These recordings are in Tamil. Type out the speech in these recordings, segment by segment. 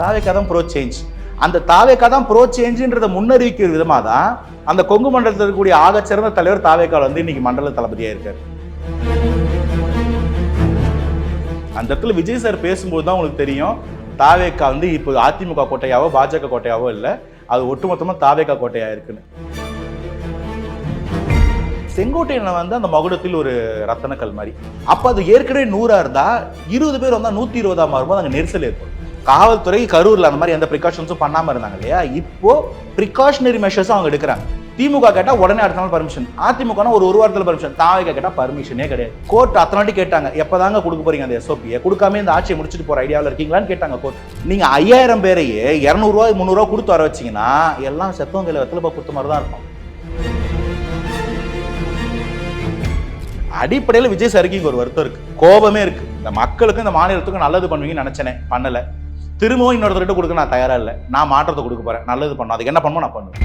தாவேக்கா தான் ப்ரோ சேஞ்ச். அந்த தாவேக்கா தான் ப்ரோ சேஞ்சுன்றதை முன்னறிவிக்கிற விதமாக தான் அந்த கொங்கு மண்டலத்தில் இருக்கக்கூடிய ஆகச்சிறந்த தலைவர் தாவேக்காவில் வந்து இன்னைக்கு மண்டல தளபதியாக இருக்காரு. அந்த இடத்துல விஜய் சார் பேசும்போது தான் உங்களுக்கு தெரியும் தாவேக்கா வந்து இப்போ அதிமுக கோட்டையாவோ பாஜக கோட்டையாவோ இல்லை, அது ஒட்டுமொத்தமாக தாவேக்கா கோட்டையாக இருக்குன்னு. செங்கோட்டையில வந்து அந்த மகுடத்தில் ஒரு ரத்தனக்கல் மாதிரி. அப்போ அது ஏற்கனவே 100 இருந்தா 20 பேர் வந்தால் 120 மாறும்போது அங்கே நெரிசல் ஏற்படும். காவல்துறை கரூர்ல அந்த மாதிரி எந்த ப்ரிகாஷன்ஸும் பண்ணாம இருந்தாங்க இல்லையா, இப்போ ப்ரிகாஷனரி மெஷர்ஸும் அவங்க எடுக்கிறாங்க. திமுக கேட்டா உடனே அடுத்த நாள் பர்மிஷன், அதிமுக ஒரு வாரத்தில் பர்மிஷன், தாவேக்கா கேட்டா பர்மிஷனே கிடையாது. கோர்ட் அத்தனை வாட்டி கேட்டாங்க, எப்பதாங்க கொடுக்க போறீங்க அந்த எஸ்ஓபியை, கொடுக்காம இந்த ஆட்சியை முடிச்சுட்டு போற ஐடியாவில் இருக்கீங்களான்னு கேட்டாங்க கோர்ட். நீங்க 5000 பேரையே 200 ரூபாய் 300 ரூபாய் கொடுத்து வர வச்சீங்கன்னா எல்லாம் செத்தவங்களை வெத்தலை கொடுத்த மாதிரி தான் இருக்கும். அடிப்படையில் விஜய் சாருக்கு இங்க ஒரு வருத்தம் இருக்கு, கோபமே இருக்கு. இந்த மக்களுக்கும் இந்த மாநிலத்துக்கும் நல்லது பண்ணுவீங்கன்னு நினைச்சேனே, பண்ணல. திரும்பவும் இன்னொருத்தர்கிட்ட கொடுக்க நான் தயாரா இல்லை, நான் மாற்றத்தை கொடுக்க போறேன், நல்லது பண்ணும், அதுக்கு என்ன பண்ணுமோ நான் பண்ணுவேன்.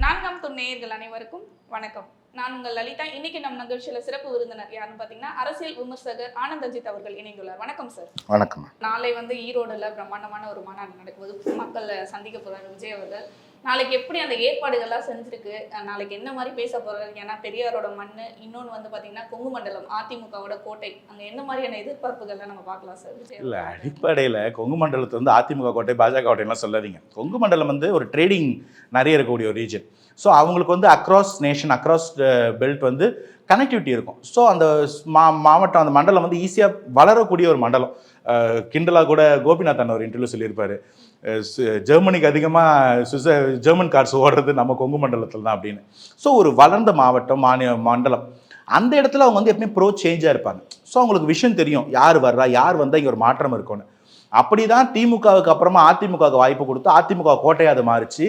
நான்காம் துணை நேயர்கள் அனைவருக்கும் வணக்கம். நான் உங்கள் லலிதா. இன்னைக்கு நம்ம நிகழ்ச்சியில சிறப்பு விருந்தினர் யாருன்னு பாத்தீங்கன்னா அரசியல் விமர்சகர் ஆனந்த் அஜித் அவர்கள் இணைந்துள்ளார். வணக்கம் சார். வணக்கம். நாளை வந்து ஈரோடுல பிரம்மாண்டமான ஒரு மாநாடு நடக்கும்போது மக்களை சந்திக்க போறாரு விஜய் அவர்கள். நாளைக்கு எப்படி அந்த ஏற்பாடுகள்லாம் செஞ்சிருக்கு, நாளைக்கு என்ன மாதிரி பேச போறாரு, ஏன்னா பெரியாரோட மண்ணு, இன்னொன்று வந்து பாத்தீங்கன்னா கொங்கு மண்டலம் அதிமுகவோட கோட்டை, அங்க என்ன மாதிரியான எதிர்பார்ப்புகள்லாம் நம்ம பார்க்கலாம் சார் விஜய்? இல்ல, அடிப்படையில் கொங்கு மண்டலத்தை வந்து அதிமுக கோட்டை பாஜக கோட்டைலாம் சொல்லாதீங்க. கொங்கு மண்டலம் வந்து ஒரு ட்ரேடிங் நிறைய இருக்கக்கூடிய ஒரு ரீஜன். ஸோ அவங்களுக்கு வந்து அக்ராஸ் நேஷன், அக்ராஸ் பெல்ட் வந்து கனெக்டிவிட்டி இருக்கும். ஸோ அந்த மாவட்டம், அந்த மண்டலம் வந்து ஈஸியாக வளரக்கூடிய ஒரு மண்டலம். கிண்டலாக கூட கோபிநாத் ஒரு இன்டர்வியூ சொல்லியிருப்பாரு, ஜெர்மனிக்கு அதிகமாக ஜெர்மன் கார்ஸ் ஓடுறது நம்ம கொங்கு மண்டலத்தில் தான் அப்படின்னு. ஸோ ஒரு வளர்ந்த மாவட்டம், மண்டலம். அந்த இடத்துல அவங்க வந்து எப்பவுமே ப்ரோ சேஞ்சாக இருப்பாங்க. ஸோ அவங்களுக்கு விஷயம் தெரியும், யார் வர்றா, யார் வந்தால் இங்கே ஒரு மாற்றம் இருக்கும்னு. அப்படி தான் திமுகவுக்கு அப்புறமா அதிமுகவுக்கு வாய்ப்பு கொடுத்து அதிமுக கோட்டையாக அது மாறிச்சு.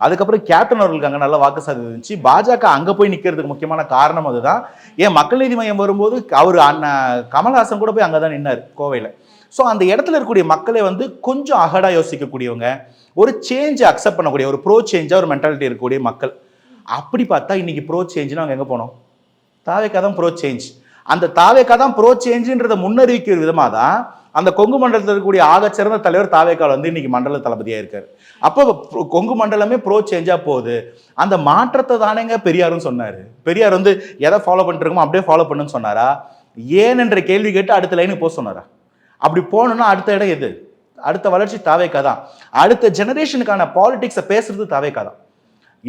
அதுக்கப்புறம் கேப்டன் அவர்களுக்கு அங்கே நல்ல வாக்கு சாதனை இருந்துச்சு. பாஜக அங்கே போய் நிற்கிறதுக்கு முக்கியமான காரணம் அதுதான். ஏன் மக்கள் நீதி மையம் வரும்போது அவர் கமல்ஹாசன் கூட போய் அங்கே தான் நின்னார் கோவையில். ஸோ அந்த இடத்துல இருக்கக்கூடிய மக்களை வந்து கொஞ்சம் அகடாக யோசிக்கக்கூடியவங்க, ஒரு சேஞ்சை அக்செப்ட் பண்ணக்கூடிய, ஒரு ப்ரோ சேஞ்சாக ஒரு மென்டாலிட்டி இருக்கக்கூடிய மக்கள். அப்படி பார்த்தா இன்னைக்கு ப்ரோ சேஞ்சுன்னு அவங்க எங்கே போனோம்? தாவேக்கா தான் ப்ரோ சேஞ்ச். அந்த தாவேக்கா தான் ப்ரோ சேஞ்சுன்றதை முன்னறிவிக்கிற விதமாக தான் அந்த கொங்கு மண்டலத்தில் இருக்கக்கூடிய ஆகச்சிறந்த தலைவர் தாவேக்காவில் வந்து இன்னைக்கு மண்டல தளபதியாக இருக்காரு. அப்போ கொங்கு மண்டலமே ப்ரோ சேஞ்சாக போகுது. அந்த மாற்றத்தை தானேங்க பெரியாரும் சொன்னார். பெரியார் வந்து எதை ஃபாலோ பண்ணிட்டு இருக்கோமோ அப்படியே ஃபாலோ பண்ணுன்னு சொன்னாரா? ஏன் என்ற கேள்வி கேட்டு அடுத்த லைனுக்கு போக சொன்னாரா? அப்படி போகணும்னா அடுத்த இடம் எது? அடுத்த வளர்ச்சி தாவேக்கா தான். அடுத்த ஜெனரேஷனுக்கான பாலிடிக்ஸை பேசுறது தாவேக்கா தான்.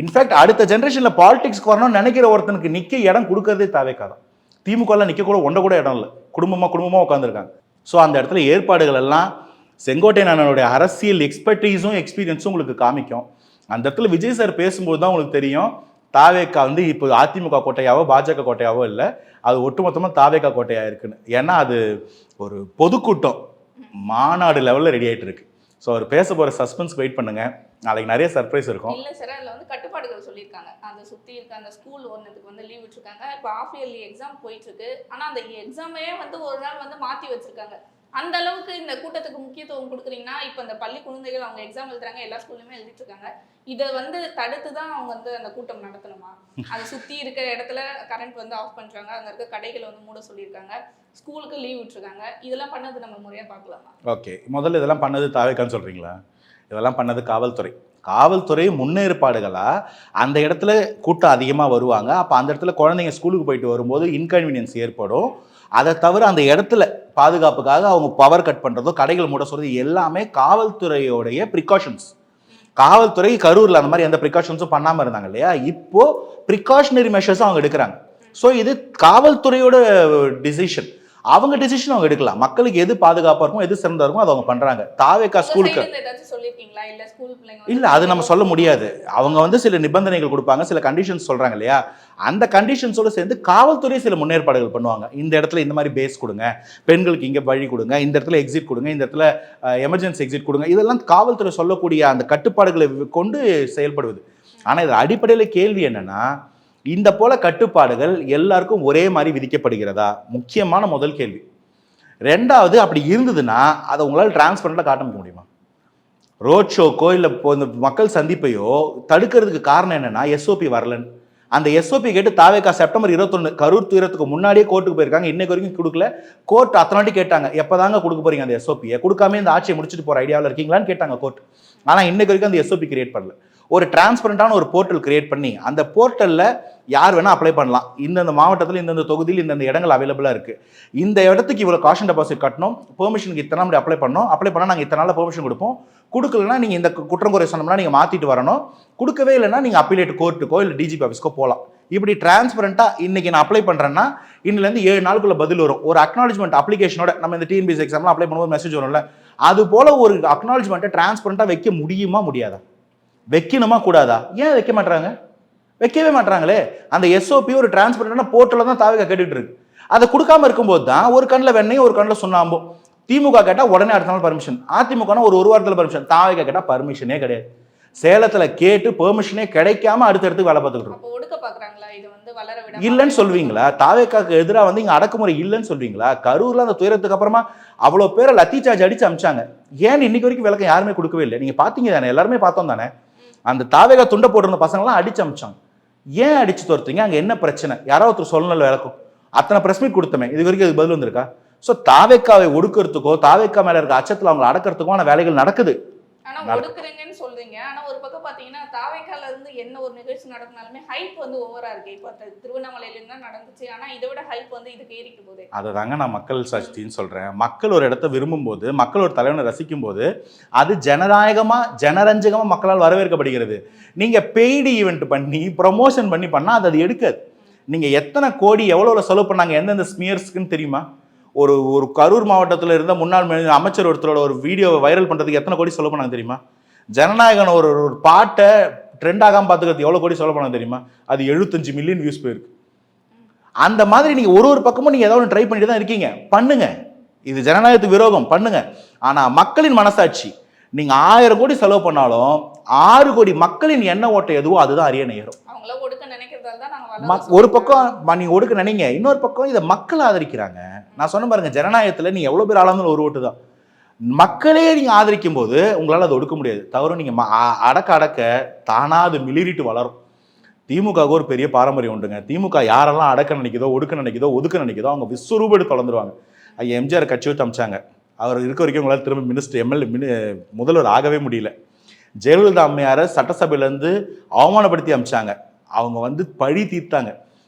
இன்ஃபேக்ட் அடுத்த ஜெனரேஷனில் பாலிடிக்ஸ்க்கு வரணும்னு நினைக்கிற ஒருத்தனுக்கு நிற்க இடம் கொடுக்கறதே தாவேக்கா தான். திமுகலாம் நிற்க கூட ஒன்றை கூட இடம் இல்லை, குடும்பமாக உட்காந்துருக்காங்க. ஸோ அந்த இடத்துல ஏற்பாடுகள் எல்லாம் செங்கோட்டையன் அண்ணனுடைய அரசியல் எக்ஸ்பர்டீஸும் எக்ஸ்பீரியன்ஸும் உங்களுக்கு காமிக்கும். அந்த இடத்துல விஜய் சார் பேசும்போது தான் உங்களுக்கு தெரியும் தாவேக்கா வந்து இப்போ அதிமுக கோட்டையாவோ பாஜக கோட்டையாவோ இல்லை, அது ஒட்டுமொத்தமாக தாவேக்கா கோட்டையாக இருக்குன்னு. ஏன்னா அது ஒரு பொதுக்கூட்டம் மாநாடு லெவலில் ரெடி ஆகிட்டு இருக்கு. ஸோ அவர் பேச போகிற சஸ்பென்ஸ் வெயிட் பண்ணுங்க, நாளைக்கு நிறைய சர்ப்ரைஸ் இருக்கும். இல்லை சார், அதில் வந்து கட்டுப்பாடுகள் சொல்லியிருக்காங்க. அதை சுற்றி இருக்க அந்த ஸ்கூல் ஒன்றுக்கு வந்து லீவ் விட்டுருக்காங்க. இப்போ ஆஃப் இயர்லி எக்ஸாம் போயிட்டு இருக்கு. ஆனால் அந்த எக்ஸாமே வந்து ஒரு நாள் வந்து மாற்றி வச்சிருக்காங்க. அந்த அளவுக்கு இந்த கூட்டத்துக்கு முக்கியத்துவம் கொடுக்குறீங்கன்னா, இப்போ அந்த பள்ளி குழந்தைகள் அவங்க எக்ஸாம் எழுதுறாங்க, எல்லா ஸ்கூல்லையுமே எழுதிட்டு இருக்காங்க. இதை வந்து தடுத்து தான் அவங்க வந்து அந்த கூட்டம் நடத்தணுமா? அதை சுற்றி இருக்கிற இடத்துல கரண்ட் வந்து ஆஃப் பண்ணுறாங்க, அங்கே இருக்க கடைகளை வந்து மூட சொல்லியிருக்காங்க, ஸ்கூலுக்கு லீவ் விட்டுருக்காங்க. இதெல்லாம் பண்ணது நம்ம முறையாக பார்க்கலாமா? ஓகே, முதல்ல இதெல்லாம் பண்ணது தாவேக்கான்னு சொல்கிறீங்களா? இதெல்லாம் பண்ணது காவல்துறை முன்னேற்பாடுகளாக அந்த இடத்துல கூட்டம் அதிகமாக வருவாங்க. அப்போ அந்த இடத்துல குழந்தைங்க ஸ்கூலுக்கு போயிட்டு வரும்போது இன்கன்வீனியன்ஸ் ஏற்படும். அதை தவிர அந்த இடத்துல பாதுகாப்புக்காக அவங்க பவர் கட் பண்ணுறதோ கடைகள் மூட சொல்கிறது எல்லாமே காவல்துறையோடைய ப்ரிகாஷன்ஸ். காவல்துறை கரூரில் அந்த மாதிரி எந்த ப்ரிகாஷன்ஸும் பண்ணாமல் இருந்தாங்க இல்லையா, இப்போ ப்ரிகாஷனரி மெஷர்ஸும் அவங்க எடுக்கிறாங்க. ஸோ இது காவல்துறையோட டிசிஷன், அவங்க டிசிஷன் அவங்க எடுக்கலாம். மக்களுக்கு எது பாதுகாப்பாக இருக்கும், எது சிறந்தா இருக்கும், அதை அவங்க பண்ணுறாங்க. தாவேக்கா ஸ்கூலுக்கு இல்லை, அது நம்ம சொல்ல முடியாது. அவங்க வந்து சில நிபந்தனைகள் கொடுப்பாங்க, சில கண்டிஷன்ஸ் சொல்கிறாங்க இல்லையா, அந்த கண்டிஷன்ஸோடு சேர்ந்து காவல்துறை சில முன்னேற்பாடுகள் பண்ணுவாங்க. இந்த இடத்துல இந்த மாதிரி பேஸ் கொடுங்க, பெண்களுக்கு இங்கே வழி கொடுங்க, இந்த இடத்துல எக்ஸிட் கொடுங்க, இந்த இடத்துல எமர்ஜென்சி எக்ஸிட் கொடுங்க, இதெல்லாம் காவல்துறை சொல்லக்கூடிய அந்த கட்டுப்பாடுகளை கொண்டு செயல்படுவது. ஆனால் இது அடிப்படையில் கேள்வி என்னன்னா, இந்த போல கட்டுப்பாடுகள் எல்லாருக்கும் ஒரே மாதிரி விதிக்கப்படுகிறதா? முக்கியமான முதல் கேள்வி. ரெண்டாவது, அப்படி இருந்ததுன்னா அதை உங்களால் டிரான்ஸ்பரண்டாக காட்ட முடியுமா? ரோட் ஷோக்கோ இல்லை இந்த மக்கள் சந்திப்பையோ தடுக்கிறதுக்கு காரணம் என்னன்னா எஸ்ஓபி வரலன்னு. அந்த எஸ்ஓபி கேட்டு தாவேக்கா செப்டம்பர் 21 கரூர் துயரத்துக்கு முன்னாடியே கோர்ட்டுக்கு போயிருக்காங்க. இன்னைக்கு வரைக்கும் கொடுக்கல. கோர்ட் அத்தனாட்டி கேட்டாங்க, எப்பதாங்க கொடுக்க போறீங்க அந்த எஸ்ஓபியை, கொடுக்காம இந்த ஆட்சியை முடிச்சுட்டு போற ஐடியாவில் இருக்கீங்களான்னு கேட்டாங்க கோர்ட். ஆனா இன்னைக்கு வரைக்கும் அந்த எஸ்ஓபி கிரியேட் பண்ணல. ஒரு டிரான்ஸ்பரண்டான ஒரு போர்ட்டல் கிரியேட் பண்ணி அந்த போர்ட்டலில் யார் வேணால் அப்ளை பண்ணலாம். இந்தந்த மாவட்டத்தில் இந்தந்த தொகுதியில் இந்தந்த இடங்கள் அவைலபிளாக இருக்குது. இந்த இடத்துக்கு இவ்வளோ காஷன் டெபாசிட் கட்டணும், பெர்மிஷனுக்கு இத்தனை நாள் அப்ளை பண்ணோம், அப்ளை பண்ணால் நாங்கள் இத்தனை நாளில் பெர்மிஷன் கொடுப்போம், கொடுக்கலன்னா நீங்கள் இந்த குற்றம் குறை சொன்னோம்னா நீங்கள் மாற்றிட்டு வரணும், கொடுக்கவே இல்லைன்னா நீங்கள் அப்பீலேட் கோர்ட்டுக்கோ இல்லை டிஜிபி ஆஃபீஸ்க்கோ போகலாம். இப்படி டிரான்ஸ்பரண்ட்டாக இன்றைக்கி நான் அப்ளை பண்ணுறேன்னா இன்னிலேருந்து 7 நாளுக்குள்ள பதில் வரும். ஒரு அக்னாலஜ்மெண்ட் அப்ளிகேஷனோட நம்ம இந்த டிஎன்பிஎஸ்சி எக்ஸாம்லாம் அப்ளை பண்ணும்போது மெசேஜ் வரும்ல, அது போல் ஒரு அக்னாலஜ்மெண்ட்டை டிரான்ஸ்பரண்ட்டாக வைக்க முடியுமா முடியாதா? வைக்கணுமா கூடாதா? ஏன் வைக்க மாட்டாங்க? வைக்கவே மாட்டாங்களே. அந்த எஸ்ஓபி ஒரு டிரான்ஸ்பரண்டான போர்ட்டலில் தான் தாவேக்கா கேட்டுட்டு இருக்கு. அதை கொடுக்காம இருக்கும்போது தான் ஒரு கண்ணில் வெண்ணையும் ஒரு கண்ணில் சுண்ணாம்பும். திமுக கேட்டால் உடனே அடுத்த நாள் பர்மிஷன், அதிமுகனா ஒரு வாரத்தில் பர்மிஷன், தாவேக்கா கேட்டால் பர்மிஷனே கிடையாது. சேலத்தில் கேட்டு பெர்மிஷனே கிடைக்காம அடுத்தடுத்து வேலை பார்த்துக்கிட்டு இருக்கோம். இல்லைன்னு சொல்வீங்களா? தாவேக்காக்கு எதிராக வந்து இங்கே அடக்குமுறை இல்லைன்னு சொல்வீங்களா? கரூரில் அந்த துயரத்துக்கு அப்புறமா அவ்வளோ பேரை லத்தி சார்ஜ் அடிச்சு அமிச்சாங்க. ஏன்னு இன்னைக்கு வரைக்கும் விளக்கம் யாருமே கொடுக்கவே இல்லை. நீங்கள் பார்த்தீங்க தானே, எல்லாருமே பார்த்தோம் தானே. அந்த தாவேக்கா துண்டை போட்டிருந்த பசங்களாம் அடிச்சு அமிச்சாங்க. ஏன் அடிச்சு துரத்துங்க? அங்கே என்ன பிரச்சனை? யாராவது ஒருத்தர் சொல்லணும் விளக்கும். அத்தனை பிரஸ் மீட் கொடுத்தமே, இது வரைக்கும் அதுக்கு பதில் வந்திருக்கா? ஸோ தாவேக்காவை ஒடுக்கிறதுக்கோ தாவேக்கா மேல இருக்க அச்சத்தில் அவங்களை அடக்கிறதுக்கான வேலைகள் நடக்குது. ஆனா ஒடுக்குறீங்கன்னு சொல்றீங்க. ஆனா ஒரு பக்கம் பாத்தீங்கன்னா தாவேக்கால இருந்து என்ன ஒரு நிகழ்ச்சி நடக்குனாலுமே ஹைப் வந்து ஓவரா இருக்கு. இப்போ திருவண்ணாமலையில இருந்தா நடந்துச்சு, ஆனா இதை விட ஹைப் வந்து இதுக்கு ஏறிட்டு போகுது. அதை தாங்க நான் மக்கள் சக்தின்னு சொல்றேன். மக்கள் ஒரு இடத்த விரும்பும் போது, மக்கள் ஒரு தலைவனை ரசிக்கும் போது அது ஜனநாயகமா ஜனரஞ்சகமா மக்களால் வரவேற்கப்படுகிறது. நீங்க பெய்டு ஈவெண்ட் பண்ணி ப்ரொமோஷன் பண்ணி பண்ணா அது எடுக்காது. நீங்க எத்தனை கோடி எவ்வளவு செலவு பண்ணாங்க எந்தெந்த ஸ்மியர்ஸ்க்குன்னு தெரியுமா? ஒரு கரூர் மாவட்டத்தில் இருந்த முன்னாள் அமைச்சர் ஒருத்தரோட ஒரு வீடியோவை வைரல் பண்ணுறதுக்கு எத்தனை கோடி செலவு பண்ணாங்க தெரியுமா? ஜனநாயகன் ஒரு பாட்டை ட்ரெண்ட் ஆகாமல் பார்த்துக்கிறது எவ்வளோ கோடி செலவு பண்ணாங்க தெரியுமா? அது 75 மில்லியன் வியூஸ் போயிருக்கு. அந்த மாதிரி நீங்கள் ஒரு பக்கமும் நீங்கள் ஏதாவது ட்ரை பண்ணிட்டு தான் இருக்கீங்க. பண்ணுங்க, இது ஜனநாயகத்துக்கு விரோதம், பண்ணுங்க. ஆனால் மக்களின் மனசாட்சி, நீங்கள் 1000 கோடி செலவு பண்ணாலும் 6 கோடி மக்களின் எண்ண ஓட்டை எதுவோ அதுதான் அரியணை ஏறும். ஒரு பக்கம் நீங்க ஒடுக்க நினைங்க, இன்னொரு பக்கம் இதை மக்கள் ஆதரிக்கிறாங்க. நான் சொன்ன பாருங்க, ஜனநாயகத்துல நீ எவ்வளவு பேர் ஆளாந்தாலும் ஒரு ஓட்டு தான். மக்களே நீங்க ஆதரிக்கும் போது உங்களால அதை ஒடுக்க முடியாது. தவிர நீங்க அடக்க அடக்க தானா அது மிளிரிட்டு வளரும். திமுக ஒரு பெரிய பாரம்பரியம் உண்டுங்க. திமுக யாரெல்லாம் அடக்க நினைக்குதோ, ஒடுக்க நினைக்குதோ, ஒதுக்க நினைக்குதோ அவங்க விஸ்வரூபம் தொலைந்துருவாங்க. எம்ஜிஆர் கட்சி வச்சு அமைச்சாங்க. அவர் இருக்க வரைக்கும் உங்களால் திரும்ப மினிஸ்டர் முதல்வர் ஆகவே முடியல. ஜெயலலிதா அம்மையாரை சட்டசபையிலேருந்து அவமானப்படுத்தி அமைச்சாங்க. அவங்க வந்து பழி தீர்த்தாங்க.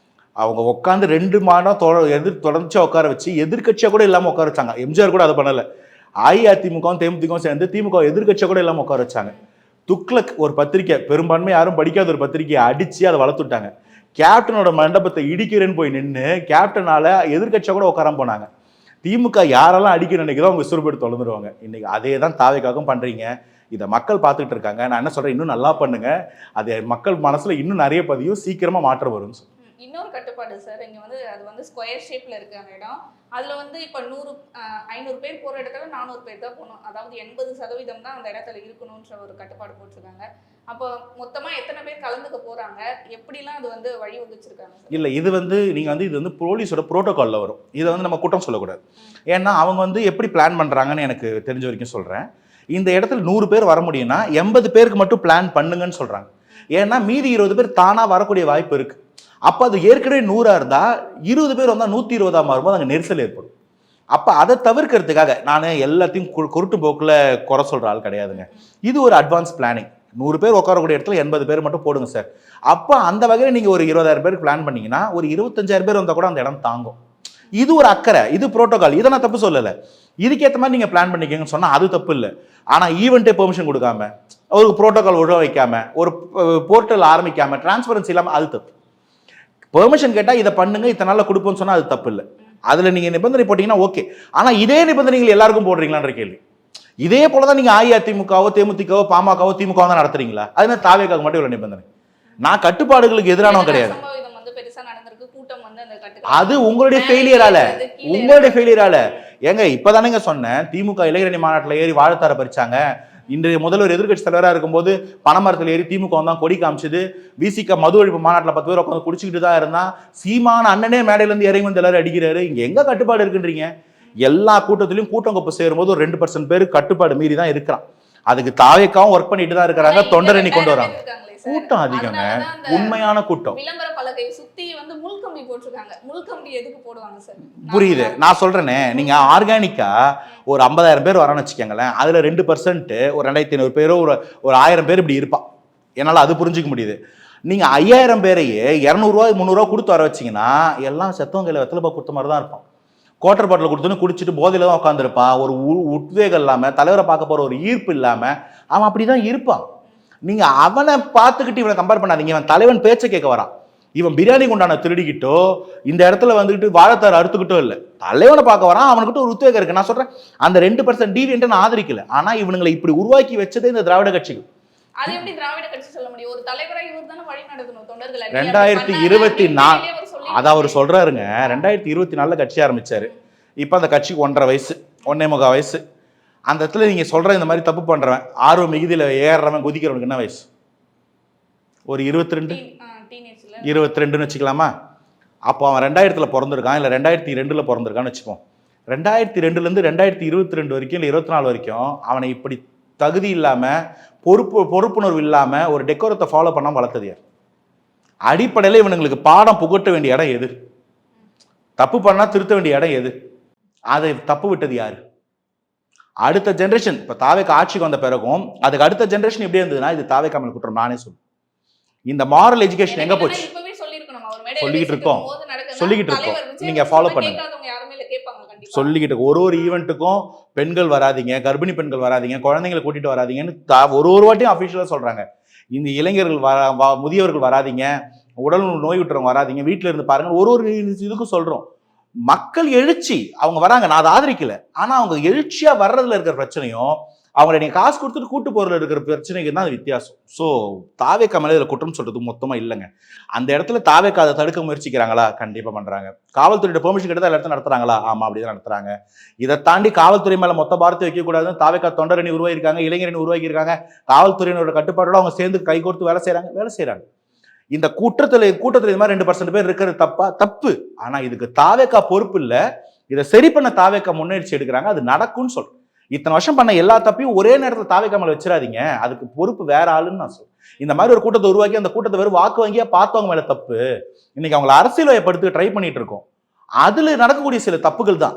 அவங்க உட்காந்து 2 மாதம் தொடர்ச்சியாக உட்கார வச்சு எதிர்கட்சியாக கூட இல்லாமல் உட்கார வச்சாங்க. எம்ஜிஆர் கூட அதை பண்ணலை. அஇஅதிமுகவும் தேமுதிகவும் சேர்ந்து திமுக எதிர்கட்சியாக கூட இல்லாமல் உட்கார வச்சாங்க. துக்ளக் ஒரு பத்திரிக்கை, பெரும்பான்மை யாரும் படிக்காத ஒரு பத்திரிக்கையை அடித்து அதை வளர்த்துட்டாங்க. கேப்டனோட மண்டபத்தை இடிக்கிறேன்னு போய் நின்று கேப்டனால எதிர்கட்சியாக கூட உட்காராம போனாங்க. திமுக யாரெல்லாம் அடிக்க நினைக்கிறதோ அவங்க விசுறுபட்டு தொலைந்துருவாங்க. இன்னைக்கு அதே தான் தாவேக்காகவும் பண்ணுறீங்க. இதை மக்கள் பார்த்துட்டு இருக்காங்க. நான் என்ன சொல்றேன், இன்னும் நல்லா பண்ணுங்க. அது மக்கள் மனசுல இன்னும் நிறைய பதியும், சீக்கிரமா மாற்றம் வரும். இன்னொரு கட்டுப்பாடு சார், இங்க வந்து அது வந்து ஸ்கொயர் ஷேப்ல இருக்கு அந்த இடம். அதுல வந்து இப்ப 500 பேர் போற இடத்துல 400 பேர் தான் போகணும். அதாவது 80% தான் அந்த இடத்துல இருக்கணும்ன்ற ஒரு கட்டுப்பாடு போட்டிருக்காங்க. அப்போ மொத்தமா எத்தனை பேர் கலந்துக்க போறாங்க, எப்படிலாம் அது வந்து வழிவகுச்சிருக்காங்க? இல்ல, இது வந்து நீங்க வந்து இது வந்து போலீஸோட புரோட்டோகால்ல வரும். இதை வந்து நம்ம குற்றம் சொல்லக்கூடாது. ஏன்னா அவங்க வந்து எப்படி பிளான் பண்றாங்கன்னு எனக்கு தெரிஞ்ச வரைக்கும் சொல்றேன். இந்த இடத்துல 100 பேர் வர முடியும்னா 80 பேருக்கு மட்டும் பிளான் பண்ணுங்கன்னு சொல்றாங்க. ஏன்னா மீதி 20 பேர் தானா வரக்கூடிய வாய்ப்பு இருக்கு. அப்போ அது ஏற்கனவே 100 இருந்தா 20 பேர் வந்தால் 120 மாறும்போது அங்கே நெரிசல் ஏற்படும். அப்போ அதை தவிர்க்கிறதுக்காக நான் எல்லாத்தையும் குருட்டு போக்கில் குறை சொல்கிற ஆள் கிடையாதுங்க. இது ஒரு அட்வான்ஸ் பிளானிங். 100 பேர் உட்காரக்கூடிய இடத்துல 80 பேர் மட்டும் போடுங்க சார். அப்போ அந்த வகையில் நீங்கள் ஒரு 20,000 பேருக்கு பிளான் பண்ணீங்கன்னா ஒரு 25,000 பேர் வந்தால் கூட அந்த இடம் தாங்கும். இது ஒரு அக்கறை, இது புரோட்டோகால். இதை நான் தப்பு சொல்லலை. இதுக்கேற்ற மாதிரி நீங்கள் பிளான் பண்ணிக்கங்கன்னு சொன்னால் அது தப்பு இல்லை. ஆனால் ஈவெண்ட்டே பெர்மிஷன் கொடுக்காம, ஒரு புரோட்டோகால் உழ வைக்காம, ஒரு போர்ட்டல் ஆரம்பிக்காம, டிரான்ஸ்பரன்சி இல்லாமல் அது தப்பு. பெர்மிஷன் கேட்டால் இதை பண்ணுங்க, இத்தனை நாளில் கொடுப்போம்னு சொன்னால் அது தப்பு இல்லை. அதில் நீங்கள் நிபந்தனை போட்டிங்கன்னா ஓகே. ஆனால் இதே நிபந்தனைகள் எல்லாருக்கும் போடுறீங்களான்ற கேள்வி. இதே போல தான் நீங்கள் அஇஅதிமுகவோ தேமுதிகவோ பாமகவோ திமுகவோ தான் நடத்துறீங்களா? அது என்ன தாவேக்காக மட்டும் இவ்வளோ நிபந்தனை? நான் கட்டுப்பாடுகளுக்கு எதிரானவன் கிடையாது. அது உங்களுடைய ஃபெயிலியரால, உங்களுடைய ஃபெயிலியரால. ஏங்க இப்பதானேங்க சொன்னேன், திமுக இளைஞரணி மாநாட்டில் ஏறி வாழைத்தார பறிச்சாங்க. இன்றைய முதல்வர் எதிர்கட்சி தலைவராக இருக்கும்போது பனைமரத்தில் ஏறி திமுக தான் கொடி காமிச்சது. விசிக மது ஒழிப்பு மாநாட்டில் 10 பேர் உட்காந்து குடிச்சுக்கிட்டு தான் இருந்தா. சீமான அண்ணனே மேடையிலேருந்து இறங்கி வந்து எல்லாரும் அடிக்கிறாரு. இங்க எங்க கட்டுப்பாடு இருக்குன்றீங்க? எல்லா கூட்டத்திலையும் கூட்டம் கொப்பு சேரும்போது ஒரு 2% பேர் கட்டுப்பாடு மீறி தான் இருக்கிறான். அதுக்கு தாவேக்காவும் ஒர்க் பண்ணிட்டு தான் இருக்கிறாங்க. தொண்டரணி கொண்டு வராங்க. கூட்டம் அதிகங்க, உண்மையான கூட்டம். விளம்பர பலகை சுத்தி வந்து முள்கம்பி போட்டிருக்காங்க. முள்கம்பி எதுக்கு போடுவாங்க சார்? புரியுது, நான் சொல்றேனே, நீங்க ஆர்கானிக்கா ஒரு 50,000 பேர் வரான்னு வச்சுக்கோங்களேன், அதுல 2% ஒரு 2500 பேரோ ஒரு 1000 பேர் இப்படி இருப்பான். என்னால அது புரிஞ்சுக்க முடியுது. நீங்க 5000 பேரையே 200 ரூபாய் 300 ரூபா கொடுத்து வர வச்சீங்கன்னா எல்லாம் செத்தவங்க கையில வெத்தலை கொடுத்த மாதிரி தான் இருப்பான். குவார்டர் பாட்டில் கொடுத்துன்னு குடிச்சிட்டு போதையில தான் உட்காந்துருப்பான். ஒரு உத்வேகம் இல்லாம, தலைவரை பார்க்க போற ஒரு ஈர்ப்பு இல்லாம அவன் அப்படிதான் இருப்பான். நீங்க அவனை பார்த்துக்கிட்டு இவனை கம்பேர் பண்ணாதீங்க. இவன் தலைவன் பேச்சை கேட்க வரான். இவன் பிரியாணி கொண்டான திருடிக்கிட்டோ இந்த இடத்துல வந்துட்டு வாழைத்தார் அறுத்துக்கிட்டோ இல்லை, தலைவனை பார்க்க வரான். அவனுக்கிட்ட ஒரு உத்வேகம் இருக்கு. நான் சொல்றேன், அந்த 2% டீவியன்ட் நான் ஆதரிக்கல. ஆனா இவனுங்களை இப்படி உருவாக்கி வச்சதே இந்த திராவிட கட்சிகள். அது எப்படி திராவிட கட்சி சொல்ல முடியும்? ஒரு தலைவரா இவர் தானே வழி நடத்தணும் தொண்டர்களை. 2024 அத அவர் சொல்றாருங்க. 2024 கட்சி ஆரம்பிச்சாரு. இப்ப அந்த கட்சிக்கு 1.5 வயசு 1.25 வயசு. அந்த இடத்துல நீங்க சொல்ற இந்த மாதிரி தப்பு பண்றவன், ஆர்வம் மிகுதியில ஏறுறவன், குதிக்கிறவனுக்கு என்ன வயசு? ஒரு 22 வச்சுக்கலாமா? அப்போ அவன் 2000 பிறந்திருக்கான், இல்ல 2002 பிறந்திருக்கான்னு வச்சுப்போம். 2002 இருந்து 2022 வரைக்கும், இல்ல 24 வரைக்கும் அவனை இப்படி தகுதி இல்லாம, பொறுப்புணர்வு இல்லாம ஒரு டெக்கோரத்தை ஃபாலோ பண்ணாம வளர்த்தது யார்? அடிப்படையில் இவனுங்களுக்கு பாடம் புகட்ட வேண்டிய இடம் எது? தப்பு பண்ணா திருத்த வேண்டிய இடம் எது? அதை தப்பு விட்டது யாரு? அடுத்த ஜென்ரேஷன் இப்ப தாவேக்கு ஆட்சிக்கு வந்த பிறகும் அதுக்கு அடுத்த ஜென்ரேஷன் எப்படி இருந்ததுன்னா இது தாவேக்கா மேல குற்றம் நானே சொல்லுவேன். இந்த மாரல் எஜுகேஷன் எங்க போச்சு? சொல்லிக்கிட்டு இருக்கோம். நீங்க ஃபாலோ பண்ணுங்க. சொல்லிக்கிட்டு ஒரு ஈவெண்ட்டுக்கும் பெண்கள் வராதிங்க, கர்ப்பிணி பெண்கள் வராதிங்க, குழந்தைங்களை கூட்டிட்டு வராதிங்கன்னு ஒரு வாட்டியும் அபிஷியலா சொல்றாங்க. இந்த இளைஞர்கள் முதியவர்கள் வராதிங்க, உடல் நோய் விட்டுறவங்க வராதிங்க, வீட்டுல இருந்து பாருங்க, ஒரு இதுக்கும் சொல்றோம். மக்கள் எழுச்சி அவங்க வராங்க, நான் அதை ஆதரிக்கல. ஆனா அவங்க எழுச்சியா வர்றதுல இருக்கிற பிரச்சனையும் அவங்களை நீங்க காசு கொடுத்துட்டு கூட்டு போறதுல இருக்கிற பிரச்சனைக்கு தான் வித்தியாசம். ஸோ தாவேக்கா மேல இதுல குற்றம் சொல்றது மொத்தமா இல்லைங்க. அந்த இடத்துல தாவேக்கா அதை தடுக்க முயற்சிக்கிறாங்களா? கண்டிப்பா பண்றாங்க. காவல்துறையோட பெர்மிஷன் கிட்ட எல்லா இடத்துல நடத்துறாங்களா? ஆமா, அப்படிதான் நடத்துறாங்க. இதை தாண்டி காவல்துறை மேல மொத்த பாரத்தை வைக்க கூடாதுன்னு தாவேக்கா தொண்டரணி உருவாக்கியிருக்காங்க, இளைஞரணி உருவாக்கியிருக்காங்க. காவல்துறையினோட கட்டுப்பாடோட அவங்க சேர்ந்து கை கோர்த்து வேலை செய்யறாங்க. இந்த கூட்டத்துல இது மாதிரி 2% பேர் இருக்கிறது தப்பு. ஆனா இதுக்கு தாவேக்கா பொறுப்பு இல்ல. இதை சரி பண்ண தாவேக்கா முன்னெடுத்து எடுக்கிறாங்க. அது நடக்கும்னு சொல்றேன். இத்தனை வருஷம் பண்ண எல்லா தப்பையும் ஒரே நேரத்தில் தாவேக்கா மேல வச்சிடாதீங்க. அதுக்கு பொறுப்பு வேற ஆளுன்னு நான் சொல்றேன். இந்த மாதிரி ஒரு கூட்டத்தை உருவாக்கி அந்த கூட்டத்தை வெறும் வாக்கு வங்கியா பார்த்தவங்க மேல தப்பு. இன்னைக்கு அவங்களை அரசியல் வயப்படுத்த ட்ரை பண்ணிட்டு இருக்கோம். அதுல நடக்கக்கூடிய சில தப்புகள் தான்.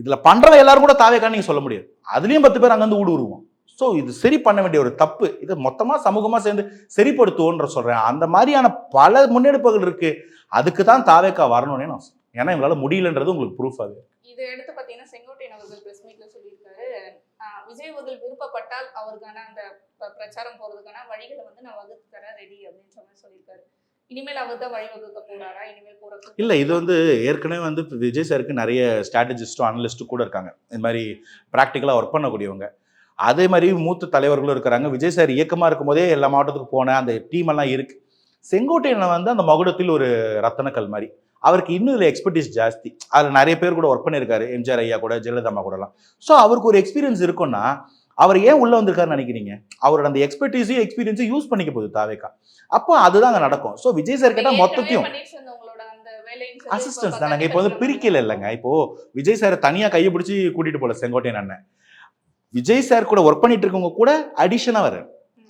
இதுல பண்றவங்க எல்லாரும் கூட தாவேக்கான்னு நீங்க சொல்ல முடியாது. அதுலயும் 10 பேர் அங்கிருந்து ஊடுருவோம். ஸோ இது சரி பண்ண வேண்டிய ஒரு தப்பு. இதை மொத்தமா சமூகமா சேர்ந்து சரிப்படுத்துவோன்ற சொல்றேன். அந்த மாதிரியான பல முன்னெடுப்புகள் இருக்கு. அதுக்கு தான் தாவேக்கா வரணும்னே நான் சொல்றேன். ஏன்னா இவங்களால முடியலன்றது உங்களுக்கு ப்ரூஃப் ஆகுது. இது எடுத்து பார்த்தீங்கன்னா செங்கோட்டையன் அவர்கள் பிரஸ் மீட்ல சொல்லியிருக்காரு, விஜய் அவர்கள் விருப்பப்பட்டால் அவருக்கான அந்த பிரச்சாரம் போறதுக்கான வழிகளை வந்து நான் வகுத்து தர ரெடி அப்படின்ற மாதிரி சொல்லியிருக்காரு. இனிமேல் அவர் தான் வழிவகுக்க போறாரா? இனிமேல் போற இல்ல, இது வந்து ஏற்கனவே வந்து விஜய் சாருக்கு நிறைய ஸ்ட்ராட்டஜிஸ்டும் அனலிஸ்ட்டும் கூட இருக்காங்க, இந்த மாதிரி ப்ராக்டிக்கலா ஒர்க் பண்ணக்கூடியவங்க. அதே மாதிரி மூத்த தலைவர்களும் இருக்கிறாங்க. விஜய் சார் இயக்கமா இருக்கும் போதே எல்லா மாவட்டத்துக்கு போன அந்த டீம் எல்லாம் இருக்கு. செங்கோட்டையன் வந்து அந்த மகுடத்தில் ஒரு ரத்தனக்கல் மாதிரி. அவருக்கு இன்னும் இதில் எக்ஸ்பர்டீஸ் ஜாஸ்தி. அதில் நிறைய பேர் கூட ஒர்க் பண்ணியிருக்காரு, எம்ஜிஆர் ஐயா கூட, ஜெயலலிதா அம்மா கூடலாம். ஸோ அவருக்கு ஒரு எக்ஸ்பீரியன்ஸ் இருக்குன்னா அவர் ஏன் உள்ள வந்திருக்காருன்னு நினைக்கிறீங்க? அவரோட அந்த எக்ஸ்பீரியன்ஸையும் யூஸ் பண்ணிக்க போகுது தாவேக்கா. அப்போ அதுதான் அங்கே நடக்கும். ஸோ விஜய் சார் கேட்டால் மொத்தத்தையும் அசிஸ்டன்ஸ் தானங்க. இப்போ வந்து பிரிக்கல இல்லைங்க. இப்போ விஜய் சாரை தனியாக கையை பிடிச்சி கூட்டிட்டு போல செங்கோட்டையன் அண்ணன். விஜய் சார் கூட ஒர்க் பண்ணிட்டு இருக்கவங்க கூட அடிஷனா வர.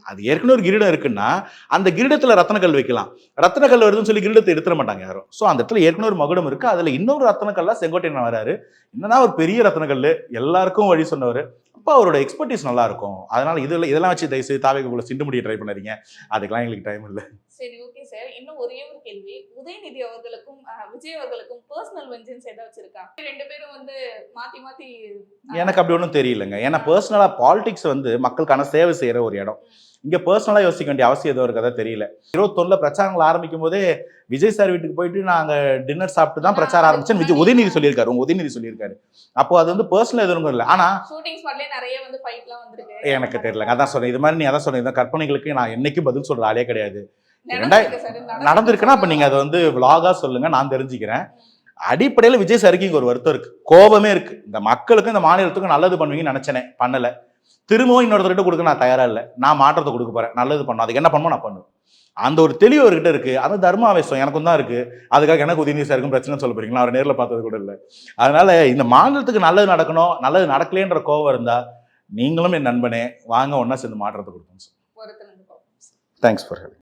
அது ஏற்கனவே ஒரு கிரீடம் இருக்குன்னா அந்த கிரீடத்துல ரத்தனக்கல் வைக்கலாம். ரத்தனக்கல் வருதுன்னு சொல்லி கிரீடத்தை எடுத்துட மாட்டாங்க யாரும். ஸோ அந்த இடத்துல ஏற்கனவே ஒரு மகுடம் இருக்கு. அதுல இன்னொரு ரத்தனக்கல்லா செங்கோட்டையன் வராரு. என்னன்னா ஒரு பெரிய ரத்தனக்கல், எல்லாருக்கும் வழி சொன்னவர். அப்போ அவரோட எக்ஸ்பர்டீஸ் நல்லா இருக்கும். அதனால இதெல்லாம் வச்சு தயவுசெய்து தாவேக்குள்ள சிண்டு முடிய ட்ரை பண்ணாதீங்க. அதுக்கெல்லாம் எங்களுக்கு டைம் இல்லை. சரி, ஓகே சார். இன்னும் ஒரே ஒரு கேள்வி. உதயநிதி அவர்களுக்கும் விஜய் அவர்களுக்கும் பர்சனல் வெஞ்சன்ஸ் ஏதாவது வச்சிருக்கா? 2 பேரும் வந்து மாத்தி மாத்தி. எனக்கு அப்படி ஒன்றும் தெரியலங்க. ஏன்னா பர்சனலா பாலிடிக்ஸ் வந்து மக்களுக்கான சேவை செய்யற ஒரு இடம். இங்க பர்சனலா யோசிக்க வேண்டிய அவசியம் எதுவும் இருக்கதா தெரியல. 21 பிரச்சாரங்கள் ஆரம்பிக்கும் போதே விஜய் சார் வீட்டுக்கு போயிட்டு நாங்க டின்னர் சாப்பிட்டு தான் பிரச்சாரம் ஆரம்பிச்சேன் உதயநிதி சொல்லியிருக்காரு. அப்போ அது வந்து பர்சனல் எதுவும் இல்லை. ஆனா ஷூட்டிங் ஸ்பாட்லயே நிறைய வந்து ஃபைட்லாம் வந்திருக்கு. எனக்கு தெரியல. அதான் சொன்னேன், இது மாதிரி நீ அதான் சொன்ன கற்பனைகளுக்கு நான் என்னைக்கும் பதில் சொல்ற ஆளே கிடையாது. நடந்திருக்குன்னா அப்ப நீங்க அதை வந்து விளாகா சொல்லுங்க, நான் தெரிஞ்சுக்கிறேன். அடிப்படையில் விஜய் சாருக்கு இங்க ஒரு வருத்தம் இருக்கு, கோபமே இருக்கு. இந்த மக்களுக்கும் இந்த மாநிலத்துக்கும் நல்லது பண்ணுவீங்கன்னு நினைச்சேனே, பண்ணல. திரும்பவும் இன்னொருத்தர்கிட்ட கொடுக்க நான் தயாரா இல்லை. நான் மாற்றத்தை கொடுக்க போறேன், நல்லது பண்ணும், அதுக்கு என்ன பண்ணுமோ நான் பண்ணுவேன். அந்த ஒரு தெளிவு அவர்கிட்ட இருக்கு. அந்த தர்மாவேசம் எனக்கும் தான் இருக்கு. அதுக்காக எனக்கு உதயநிதி சாருக்கும் பிரச்சனை சொல்ல போறீங்களா? அவர் நேரில் பார்த்தது கூட இல்லை. அதனால இந்த மாநிலத்துக்கு நல்லது நடக்கணும், நல்லது நடக்கலேன்ற கோபம் இருந்தா நீங்களும் என் நண்பனே வாங்க, ஒன்னா சேர்ந்து மாற்றத்தை கொடுப்போம். Thanks for help.